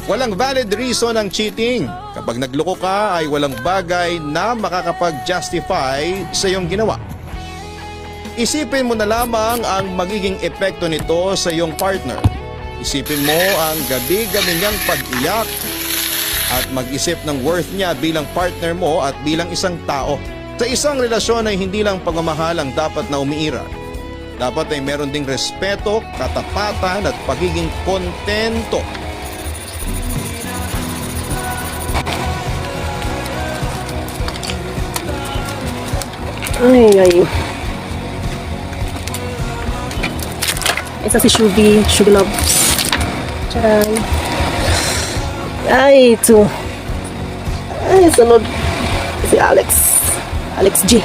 Walang valid reason ang cheating. Kapag nagloko ka ay walang bagay na makakapag-justify sa iyong ginawa. Isipin mo na lamang ang magiging epekto nito sa iyong partner. Isipin mo ang gabi-gabi niyang pag-iyak at mag-isip ng worth niya bilang partner mo at bilang isang tao. Sa isang relasyon ay hindi lang pagmamahal ang dapat na umiiral. Dapat ay meron ding respeto, katapatan at pagiging kontento. Ay, ay. Isa si Shubi, Shubi Love. Charan. Ay, ito. Ay, sunod. Si Alex. Alex G.